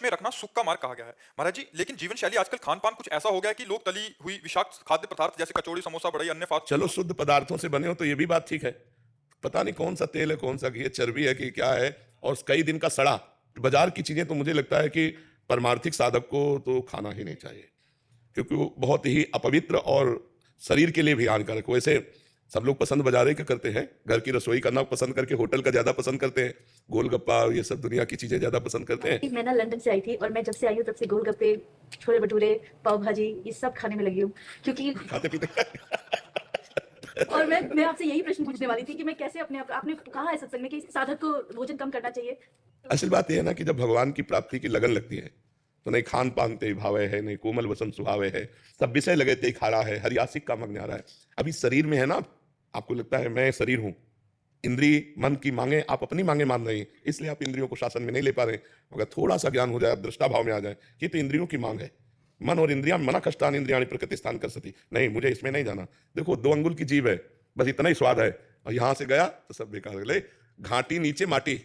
में रखना सुख का मार्ग कहा गया है। महाराज जी, लेकिन जीवन शैली आजकल खान-पान कुछ ऐसा हो गया है कि लोग तली हुई विषाक्त खाद्य पदार्थ जैसे कचौड़ी, समोसा, बढ़ई, अन्य फास्ट चलो शुद्ध पदार्थों से बने हो तो ये भी बात ठीक है। पता नहीं कौन सा तेल है, कौन सा घी है, चर्बी है कि क्या है, और कई दिन का सड़ा बाजार की चीजें तो मुझे लगता है कि परमार्थिक साधक को तो खाना ही नहीं चाहिए, क्योंकि वो बहुत ही अपवित्र और शरीर के लिए भी हानिकारक। वैसे सब लोग पसंद बाजारे का करते हैं, घर की रसोई करना पसंद करके होटल का ज्यादा पसंद करते हैं, गोलगप्पा ये सब दुनिया की चीजें ज्यादा पसंद करते हैं। मैं ना लंदन से आई थी और मैं जब से आई हूँ तब से गोलगप्पे, छोले भटूरे, पाव भाजी ये सब खाने में लगी हूँ, क्योंकि खाते पीते और मैं आपसे यही प्रश्न पूछने वाली थी कि मैं कैसे अपने आप, आपने कहा है सत्संग में कि साधक को भोजन कम करना चाहिए। असल बात यह है ना कि जब भगवान की प्राप्ति की लगन लगती है तो नहीं खान पान ते भावे है, नहीं कोमल वसन सुहावे है, सब विषय लगे ते खाड़ा है, हरियासिक का मग्न आ रहा है। अभी शरीर में है ना, आपको लगता है मैं शरीर हूं, इंद्रिय मन की मांगे आप अपनी मांगे मान रहे हैं, इसलिए आप इंद्रियों को शासन में नहीं ले पा रहे। अगर थोड़ा सा ज्ञान हो जाए, दृष्टा भाव में आ जाए कि तो इंद्रियों की मांग है, मन और इंद्रिया मना कष्टान इंद्रियाणी प्रकृति स्थान कर सती, नहीं मुझे इसमें नहीं जाना। देखो 2 अंगुल की जीभ है, बस इतना ही स्वाद है, और यहां से गया तो सब बेकार हो गए। घाटी नीचे माटी,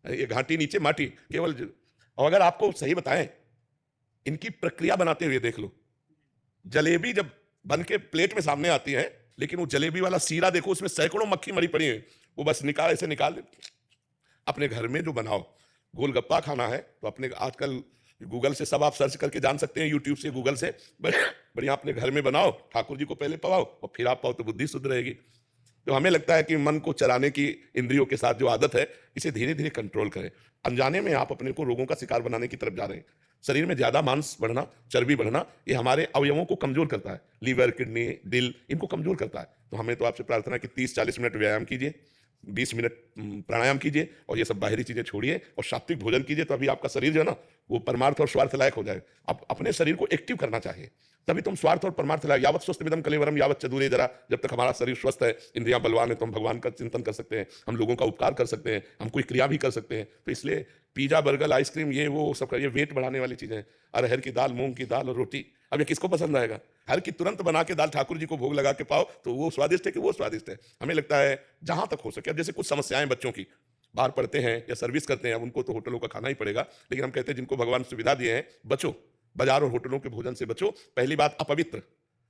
ये घाटी नीचे माटी केवल। और अगर आपको सही बताएं, इनकी प्रक्रिया बनाते हुए देख लो, जलेबी जब बन के प्लेट में सामने आती है, लेकिन वो जलेबी वाला सीरा देखो, उसमें सैकड़ों मक्खी मरी पड़ी है, वो बस निकाल ऐसे निकाल दे। अपने घर में जो बनाओ, गोलगप्पा खाना है तो अपने आजकल गूगल से सब आप सर्च करके जान सकते हैं, यूट्यूब से, गूगल से, बढ़िया अपने घर में बनाओ, ठाकुर जी को पहले पवाओ और फिर आप पाओ तो बुद्धि शुद्ध रहेगी। तो हमें लगता है कि मन को चराने की इंद्रियों के साथ जो आदत है, इसे धीरे धीरे कंट्रोल करें। अनजाने में आप अपने को रोगों का शिकार बनाने की तरफ जा रहे हैं। शरीर में ज्यादा मांस बढ़ना, चर्बी बढ़ना, ये हमारे अवयवों को कमजोर करता है, लीवर, किडनी, दिल, इनको कमजोर करता है। तो हमें तो आपसे प्रार्थना है कि 30-40 मिनट व्यायाम कीजिए, 20 मिनट प्राणायाम कीजिए, और ये सब बाहरी चीजें छोड़िए और सात्विक भोजन कीजिए, तो अभी आपका शरीर जो है ना, वो परमार्थ और स्वार्थ लायक हो जाए। आप अपने शरीर को एक्टिव करना चाहिए, तभी तुम स्वार्थ और परमार्थ लायक। यावत स्वस्थ विदम कलेवरम यावत चदूरे जरा, जब तक हमारा शरीर स्वस्थ है, इंद्रियां बलवान है, तो हम भगवान का चिंतन कर सकते हैं, हम लोगों का उपकार कर सकते हैं, हम कोई क्रिया भी कर सकते हैं। तो इसलिए पिज्जा, बर्गर, आइसक्रीम, ये वो सब ये वेट बढ़ाने वाली चीजें हैं। अरहर की दाल, मूंग की दाल और रोटी, अब ये किसको पसंद आएगा? हर की तुरंत बना के दाल ठाकुर जी को भोग लगा के पाओ तो वो स्वादिष्ट है कि वो स्वादिष्ट है? हमें लगता है जहां तक हो सके। अब जैसे कुछ समस्याएं बच्चों की, बाहर पढ़ते हैं या सर्विस करते हैं, अब उनको तो होटलों का खाना ही पड़ेगा, लेकिन हम कहते हैं जिनको भगवान सुविधा दिए हैं, बचो, बाजार और होटलों के भोजन से बचो। पहली बात अपवित्र,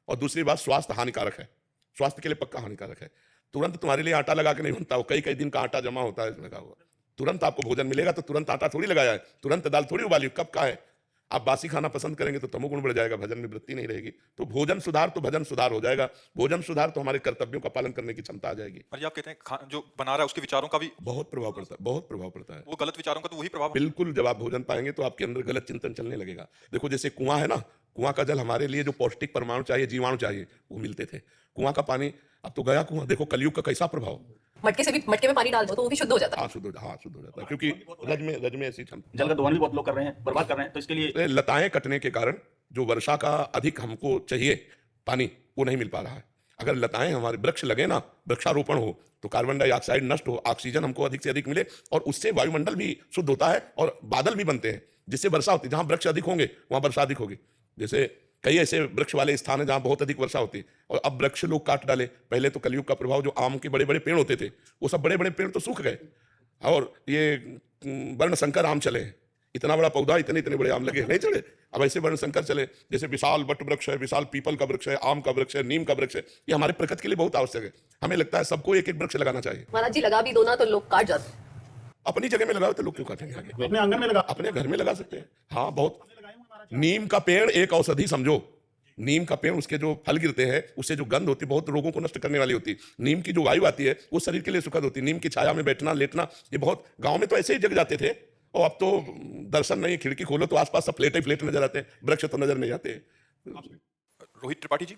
और दूसरी बात स्वास्थ्य हानिकारक है, स्वास्थ्य के लिए पक्का हानिकारक है। तुरंत तुम्हारे लिए आटा लगा के नहीं बनता, वो कई कई दिन का आटा जमा होता है लगा हुआ। तुरंत आपको भोजन मिलेगा तो तुरंत आटा थोड़ी लगाया है, तुरंत दाल थोड़ी उबाली, कब का है। आप बासी खाना पसंद करेंगे तो तमोगुण बढ़ जाएगा, भजन में वृत्ति नहीं रहेगी। तो भोजन सुधार तो भजन सुधार हो जाएगा, भोजन सुधार तो हमारे कर्तव्यों का पालन करने की क्षमता आ जाएगी। और ये आप कहते हैं जो बना रहा है उसके विचारों का भी बहुत प्रभाव पड़ता है, बहुत प्रभाव पड़ता है। वो गलत विचारों का तो वही प्रभाव। बिल्कुल, जब आप भोजन पाएंगे तो आपके अंदर गलत चिंतन चलने लगेगा। देखो जैसे कुआं है ना, कुआं का जल हमारे लिए जो पौष्टिक परमाणु चाहिए, जीवाणु चाहिए, वो मिलते थे। कुआं का पानी अब तो गया कुआं। देखो कलयुग का कैसा प्रभाव। मटके में पानी डाल दो तो वो भी शुद्ध हो जाता है। हाँ शुद्ध हो जाता है, क्योंकि रज में ऐसी क्षमता। जल का दोहन भी बहुत लोग कर रहे हैं, बर्बाद कर रहे हैं, तो इसके लिए लताएं कटने के कारण जो वर्षा का अधिक हमको चाहिए पानी, वो नहीं मिल पा रहा है। अगर लताएं हमारे वृक्ष लगे ना, वृक्षारोपण हो, तो कार्बन डाइऑक्साइड नष्ट हो, ऑक्सीजन हमको अधिक से अधिक मिले, और उससे वायुमंडल भी शुद्ध होता है और बादल भी बनते हैं, जिससे वर्षा होती है। जहां वृक्ष अधिक होंगे वहां वर्षा अधिक होगी। जैसे कई ऐसे वृक्ष वाले स्थान है जहां बहुत अधिक वर्षा होती है, और अब वृक्ष लोग काट डाले। पहले तो कलयुग का प्रभाव, जो आम के बड़े बड़े पेड़ होते थे, वो सब बड़े बड़े पेड़ तो सूख गए, और ये वर्ण संकर आम चले। इतना बड़ा पौधा, इतने इतने बड़े आम लगे, नहीं चले। अब ऐसे वर्ण संकर चले, जैसे विशाल वट वृक्ष है, विशाल पीपल का वृक्ष है, आम का वृक्ष है, नीम का वृक्ष है। ये हमारे प्रकृति के लिए बहुत आवश्यक है। हमें लगता है सबको एक एक वृक्ष लगाना चाहिए। महाराज जी लगा भी दो ना तो लोग काट जाते हैं। अपनी जगह में लगाओ तो लोग क्यों काटेंगे आगे? अपने आंगन में लगा, अपने घर में लगा सकते हैं। हाँ, बहुत। नीम का पेड़ एक औषधि समझो। नीम का पेड़, उसके जो फल गिरते हैं, उससे जो गंध होती है बहुत रोगों को नष्ट करने वाली होती है। नीम की जो वायु आती है वो शरीर के लिए सुखद होती है। नीम की छाया में बैठना, लेटना, ये बहुत, गांव में तो ऐसे ही जग जाते थे, और अब तो दर्शन नहीं, खिड़की खोलो तो आसपास सब फ्लैट ही फ्लैट नजर आते हैं, वृक्ष तो नजर नहीं आते। रोहित त्रिपाठी जी।